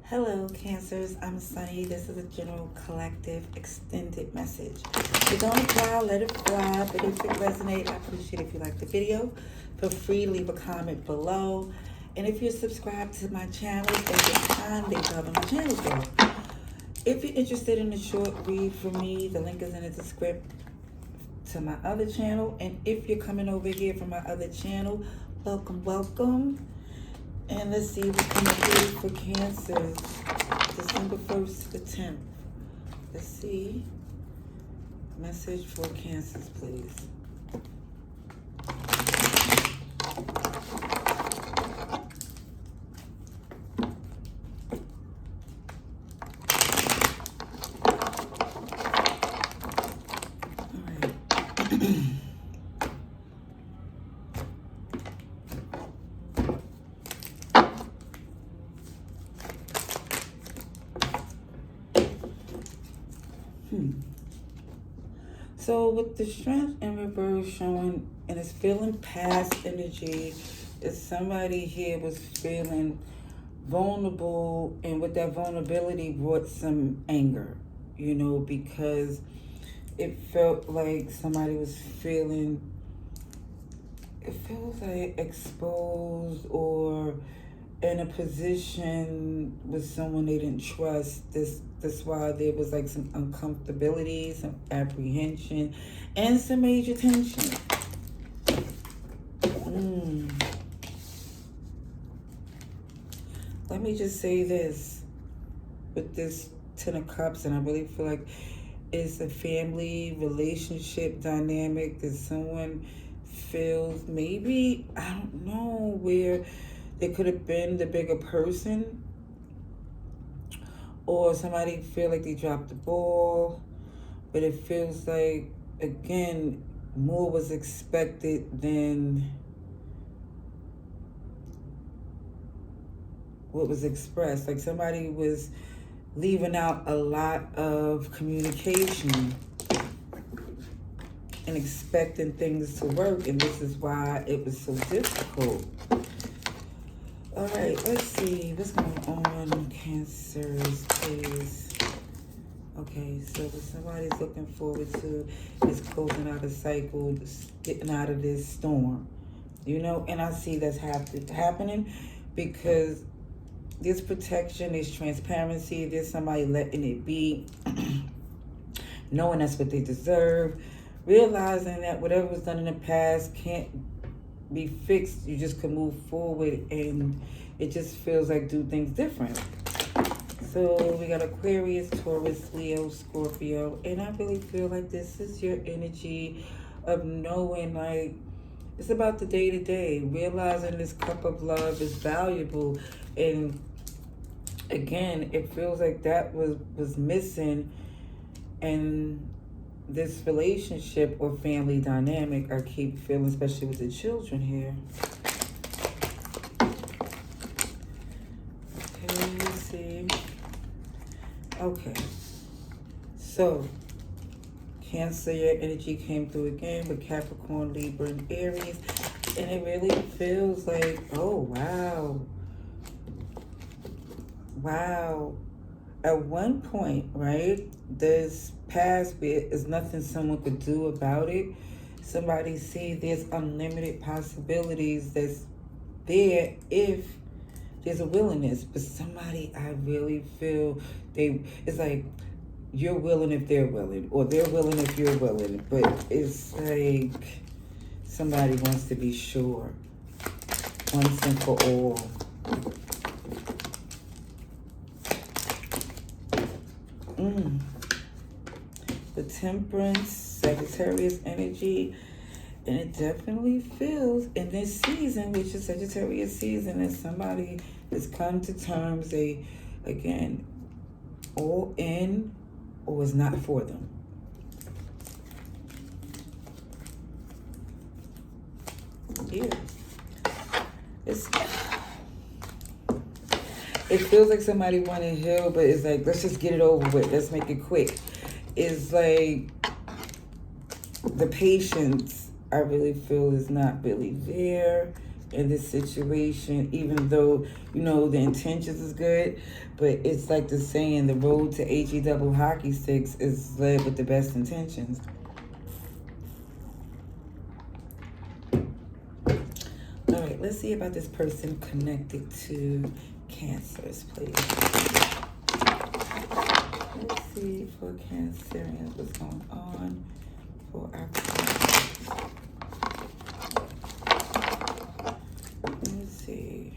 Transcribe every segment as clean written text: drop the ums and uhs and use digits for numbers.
Hello, Cancers. I'm Sunny. This is a general collective extended message. If it don't apply, let it fly. But if it resonates, I appreciate if you like the video. Feel free to leave a comment below. And if you're subscribed to my channel, take your time. They cover my channel girl. If you're interested in a short read from me, the link is in the description to my other channel. And if you're coming over here from my other channel, welcome, welcome. And let's see what's coming through for Cancer, December 1st to the 10th. Let's see. Message for Cancers, please. All right. So with the strength in reverse showing, and it's feeling past energy, if somebody here was feeling vulnerable, and with that vulnerability brought some anger, because it felt like somebody was feeling, it feels like exposed or in a position with someone they didn't trust. That's why there was like some uncomfortability, some apprehension, and some major tension. Let me just say this with this Ten of Cups, and I really feel like it's a family relationship dynamic that someone feels maybe, I don't know, where they could have been the bigger person, or somebody feel like they dropped the ball, but it feels like, again, more was expected than what was expressed. Like somebody was leaving out a lot of communication and expecting things to work, and this is why it was so difficult. All right, let's see what's going on, Cancers, please. Okay, so what somebody's looking forward to is closing out a cycle, getting out of this storm, and I see that's happening because there's protection, there's transparency, there's somebody letting it be, knowing that's what they deserve, realizing that whatever was done in the past can't be fixed. You just can move forward, and it just feels like do things different. So we got Aquarius, Taurus, Leo, Scorpio, and I really feel like this is your energy of knowing, like, it's about the day-to-day, realizing this cup of love is valuable. And again, it feels like that was missing, and this relationship or family dynamic, I keep feeling, especially with the children here. Okay, let's see. Okay, so Cancer, your energy came through again with Capricorn, Libra, and Aries, and it really feels like, oh, wow. At one point, right, this past bit is nothing someone could do about it. Somebody see there's unlimited possibilities that's there if there's a willingness. But somebody, I really feel it's like you're willing if they're willing, or they're willing if you're willing. But it's like somebody wants to be sure once and for all. The Temperance, Sagittarius energy, and it definitely feels in this season, which is Sagittarius season, that somebody has come to terms, again, all in or is not for them. Yeah. It feels like somebody wanted to heal, but it's like, let's just get it over with. Let's make it quick. It's like the patience, I really feel, is not really there. in this situation, even though, you know, the intentions is good. But it's like the saying, the road to HE double hockey sticks is led with the best intentions. All right, let's see about this person connected to Cancers, please. Let's see for Cancerians what's going on for our Cancers. Let's see.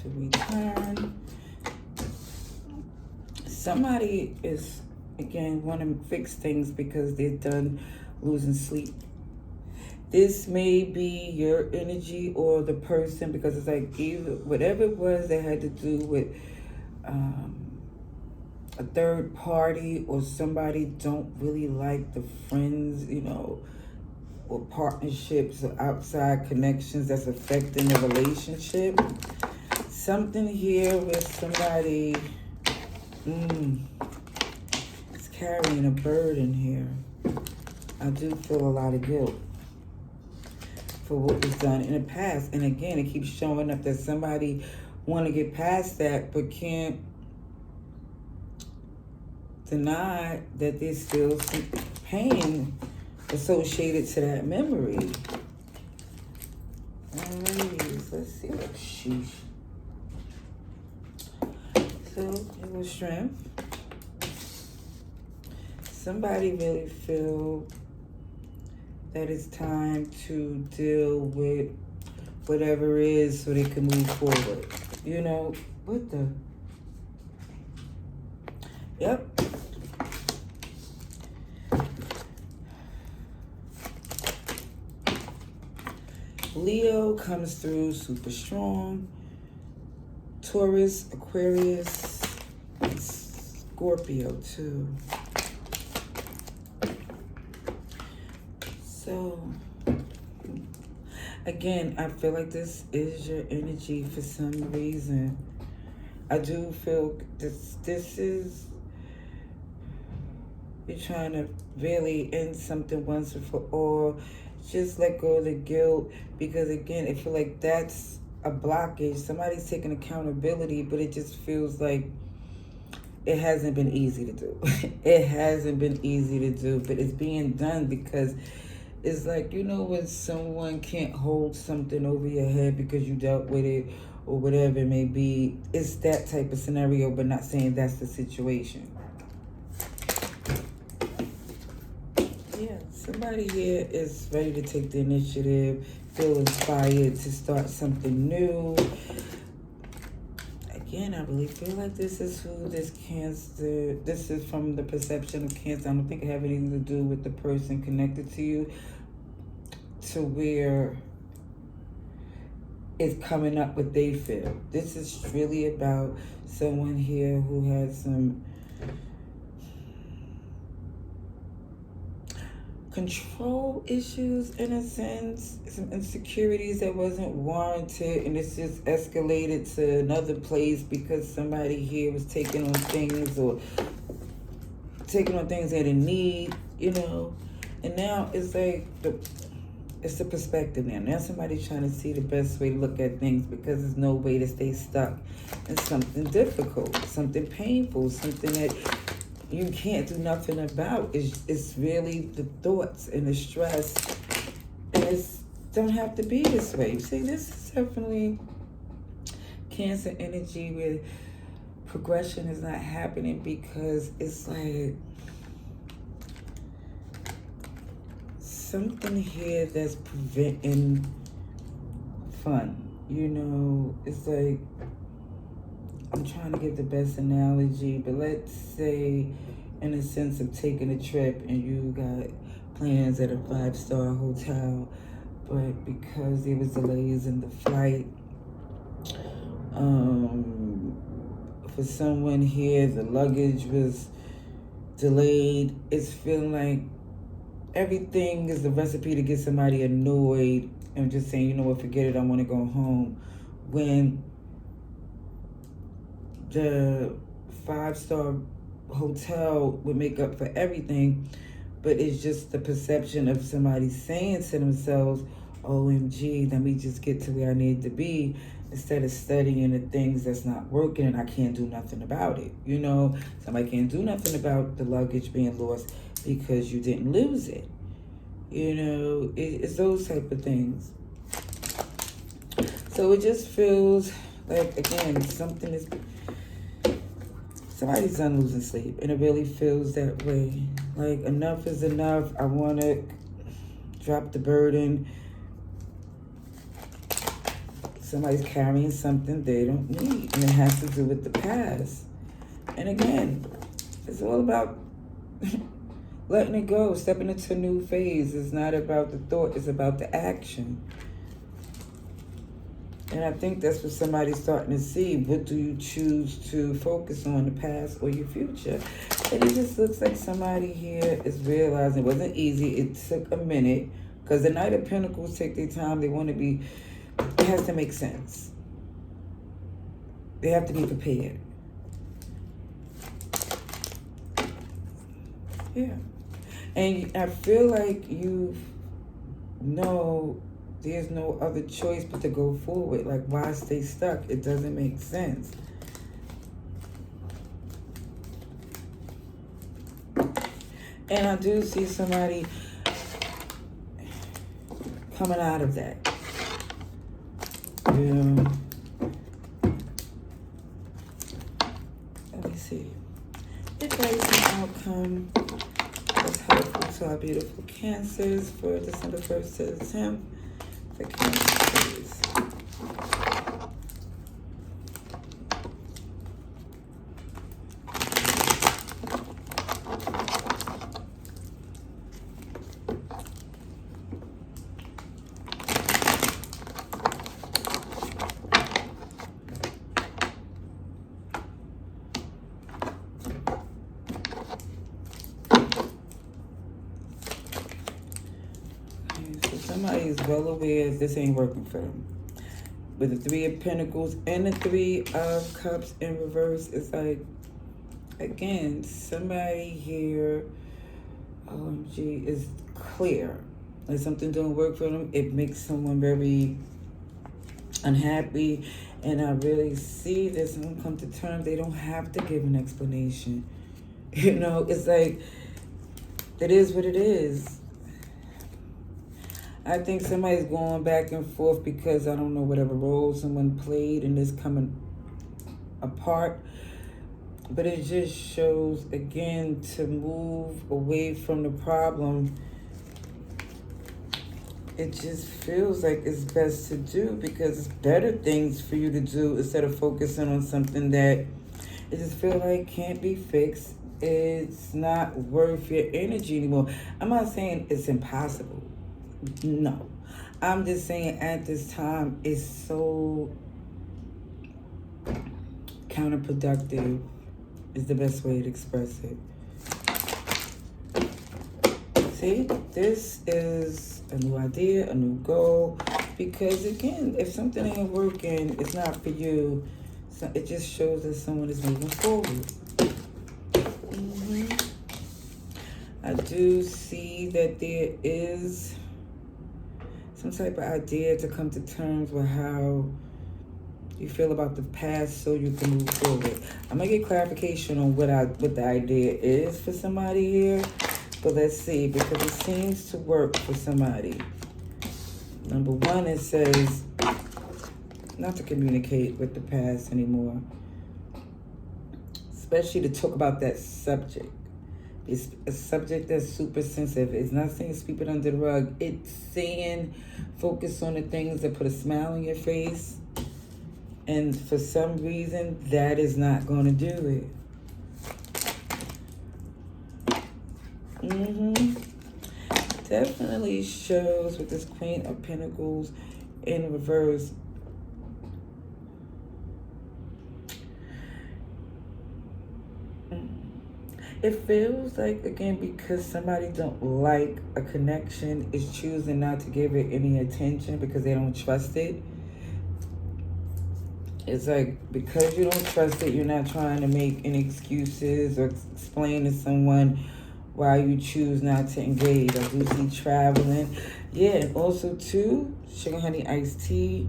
To return. Somebody is, again, want to fix things because they're done losing sleep. This may be your energy or the person, because it's like either whatever it was that had to do with a third party, or somebody don't really like the friends, you know, or partnerships or outside connections that's affecting the relationship. Something here with somebody is carrying a burden here. I do feel a lot of guilt for what was done in the past. And again, it keeps showing up that somebody want to get past that but can't deny that there's still some pain associated to that memory. Alright, let's see. Oh, sheesh. So, it was strength. Somebody really feel that it's time to deal with whatever it is so they can move forward. You know, what the? Yep. Leo comes through super strong. Taurus, Aquarius, Scorpio too. So, again, I feel like this is your energy for some reason. I do feel this is, you're trying to really end something once and for all. Just let go of the guilt, because again, I feel like that's a blockage. Somebody's taking accountability, but it just feels like it hasn't been easy to do. It hasn't been easy to do, but it's being done because it's like, you know, when someone can't hold something over your head because you dealt with it or whatever it may be. It's that type of scenario, but not saying that's the situation. Yeah, somebody here is ready to take the initiative, feel inspired to start something new. Again, I really feel like this is who this Cancer, this is from the perception of Cancer. I don't think it have anything to do with the person connected to you, to where it's coming up what they feel. This is really about someone here who has some control issues, in a sense, some insecurities that wasn't warranted, and it's just escalated to another place because somebody here was taking on things, or taking on things they didn't need, you know. And now it's like it's the perspective now. Now somebody's trying to see the best way to look at things, because there's no way to stay stuck in something difficult, something painful, something that you can't do nothing about. It's really the thoughts and the stress, and it's don't have to be this way. You see, this is definitely Cancer energy where progression is not happening, because it's like something here that's preventing fun. You know, it's like, I'm trying to give the best analogy, but let's say in a sense of taking a trip and you got plans at a 5-star hotel, but because there was delays in the flight, For someone here, the luggage was delayed. It's feeling like everything is the recipe to get somebody annoyed and just saying, you know what, forget it, I want to go home. When the 5-star hotel would make up for everything, but it's just the perception of somebody saying to themselves, OMG, let me just get to where I need to be, instead of studying the things that's not working and I can't do nothing about it. You know, somebody can't do nothing about the luggage being lost because you didn't lose it. You know, it's those type of things. So it just feels like, again, somebody's done losing sleep, and it really feels that way. Like, enough is enough. I want to drop the burden. Somebody's carrying something they don't need, and it has to do with the past. And again, it's all about letting it go, stepping into a new phase. It's not about the thought, it's about the action. And I think that's what somebody's starting to see. What do you choose to focus on, the past or your future? And it just looks like somebody here is realizing it wasn't easy. It took a minute, because the Knight of Pentacles take their time. They want to be, it has to make sense. They have to be prepared. Yeah. And I feel like you know there's no other choice but to go forward. Like, why stay stuck? It doesn't make sense. And I do see somebody coming out of that. Yeah. Let me see. Advice and outcome that's helpful to our beautiful Cancers for December 1st to the 10th. For Cancer, please. Somebody is well aware this ain't working for them. With the 3 of Pentacles and the 3 of Cups in reverse, it's like, again, somebody here, OMG, is clear. Like, something don't work for them. It makes someone very unhappy. And I really see this and come to terms. They don't have to give an explanation. You know, it's like, it is what it is. I think somebody's going back and forth because I don't know whatever role someone played in this coming apart. But it just shows, again, to move away from the problem. It just feels like it's best to do because it's better things for you to do instead of focusing on something that it just feels like can't be fixed. It's not worth your energy anymore. I'm not saying it's impossible. No, I'm just saying at this time it's so counterproductive is the best way to express it. See, this is a new idea, a new goal, because again, if something ain't working, it's not for you. So it just shows that someone is moving forward. I do see that there is some type of idea to come to terms with how you feel about the past so you can move forward. I'm going to get clarification on what the idea is for somebody here. But let's see, because it seems to work for somebody. Number one, it says not to communicate with the past anymore. Especially to talk about that subject. It's a subject that's super sensitive. It's not saying sweep it under the rug. It's saying focus on the things that put a smile on your face. And for some reason, that is not going to do it. Definitely shows with this Queen of Pentacles in reverse. It feels like, again, because somebody don't like a connection, is choosing not to give it any attention because they don't trust it. It's like, because you don't trust it, you're not trying to make any excuses or explain to someone why you choose not to engage. I do see traveling. Yeah, and also too, sugar, honey, iced tea.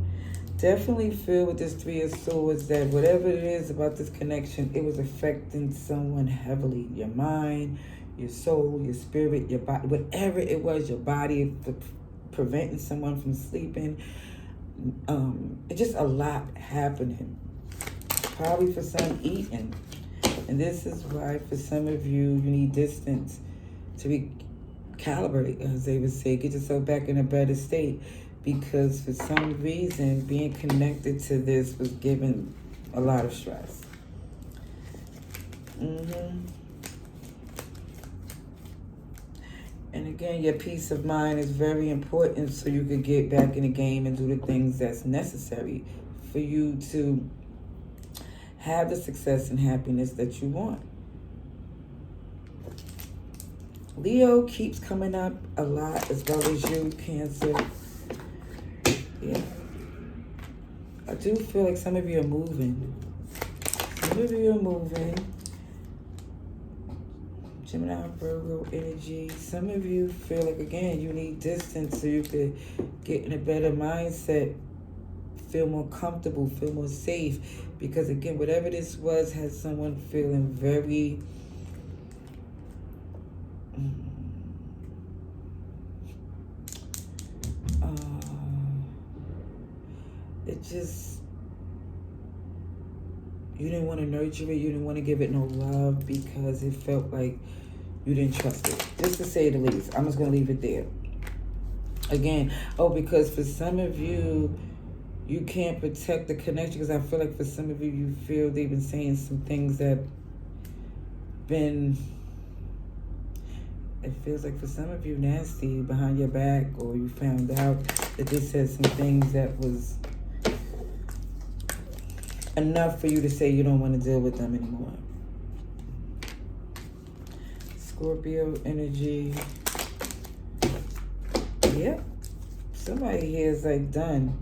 Definitely feel with this Three of Swords that whatever it is about this connection, it was affecting someone heavily. Your mind, your soul, your spirit, your body, whatever it was, your body, preventing someone from sleeping. It's just a lot happening. Probably for some, eating. And this is why for some of you, you need distance to recalibrate, as they would say. Get yourself back in a better state. Because for some reason, being connected to this was giving a lot of stress. And again, your peace of mind is very important so you could get back in the game and do the things that's necessary for you to have the success and happiness that you want. Leo keeps coming up a lot, as well as you, Cancer. Yeah. I do feel like some of you are moving. Some of you are moving. Gemini, Virgo energy. Some of you feel like, again, you need distance so you could get in a better mindset, feel more comfortable, feel more safe. Because, again, whatever this was had someone feeling very... it just, you didn't want to nurture it, you didn't want to give it no love because it felt like you didn't trust it, just to say the least. I'm just going to leave it there. Again, because for some of you, you can't protect the connection, because I feel like for some of you, you feel they've been saying some things that been, it feels like for some of you, nasty behind your back, or you found out that they said some things that was enough for you to say you don't want to deal with them anymore. Scorpio energy. Yep. Somebody here is like done.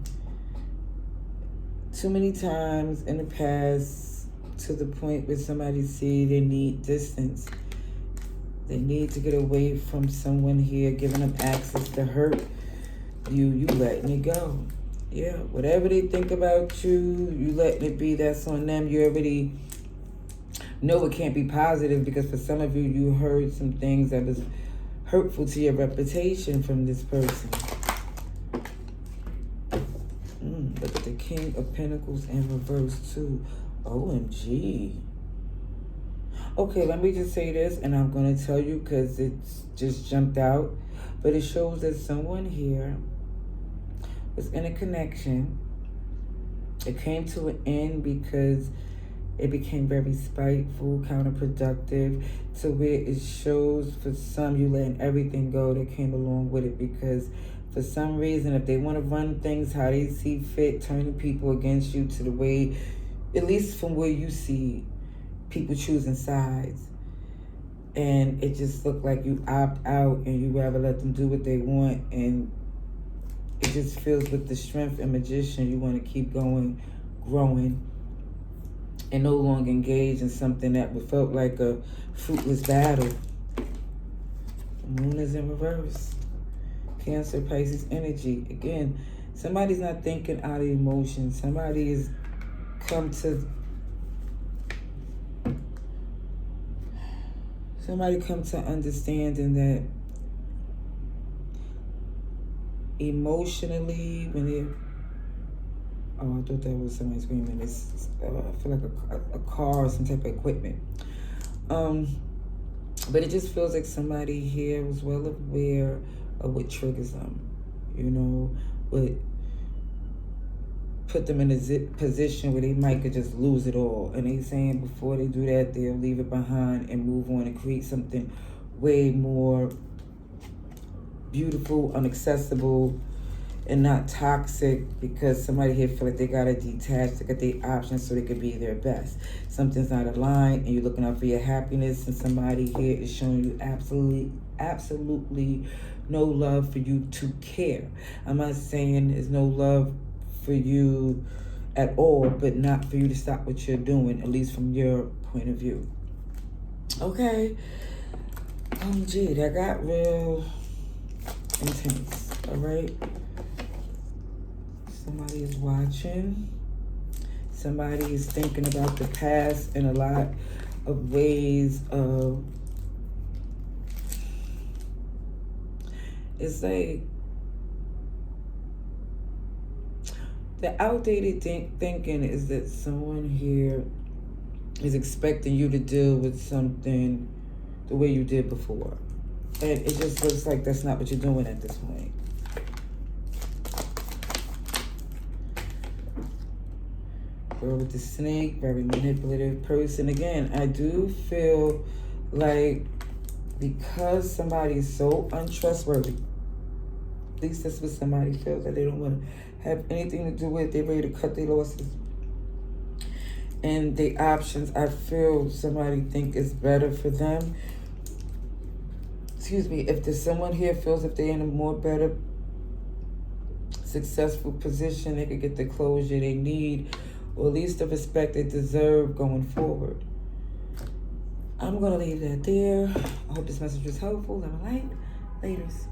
Too many times in the past, to the point where somebody see they need distance. They need to get away from someone here, giving them access to hurt you. You letting it go. Yeah, whatever they think about you, you letting it be, that's on them. You already know it can't be positive, because for some of you, you heard some things that was hurtful to your reputation from this person. Look at the King of Pentacles in reverse too. OMG. Okay, let me just say this, and I'm going to tell you because it's just jumped out. But it shows that someone here was in a connection. It came to an end because it became very spiteful, counterproductive, to where it shows for some you letting everything go that came along with it. Because for some reason, if they want to run things how they see fit, turning people against you to the way, at least from where you see people choosing sides. And it just looked like you opt out and you rather let them do what they want. And it just feels with the Strength and Magician, you want to keep going, growing, and no longer engage in something that felt like a fruitless battle. Moon is in reverse. Cancer, Pisces energy. Again, somebody's not thinking out of emotion. Somebody has come to understanding that emotionally, when they, I thought that was somebody screaming. It's, I feel like a car or some type of equipment. But it just feels like somebody here was well aware of what triggers them, you know, what put them in a position where they might could just lose it all. And they saying before they do that, they'll leave it behind and move on and create something way more beautiful, unaccessible, and not toxic, because somebody here feel like they gotta detach, they got their options so they could be their best. Something's not aligned and you're looking out for your happiness, and somebody here is showing you absolutely no love for you to care. I'm not saying there's no love for you at all, but not for you to stop what you're doing, at least from your point of view. Okay. Gee, that got real intense. All right. Somebody is watching. Somebody is thinking about the past in a lot of ways of, it's like the outdated thinking is that someone here is expecting you to deal with something the way you did before. And it just looks like that's not what you're doing at this point. Girl with the snake, very manipulative person. Again, I do feel like because somebody is so untrustworthy, at least that's what somebody feels, that they don't want to have anything to do with, they're ready to cut their losses and the options. I feel somebody think it's better for them. Excuse me, if there's someone here feels if they're in a more better, successful position, they could get the closure they need, or at least the respect they deserve going forward. I'm going to leave that there. I hope this message was helpful. Have a light. Laters.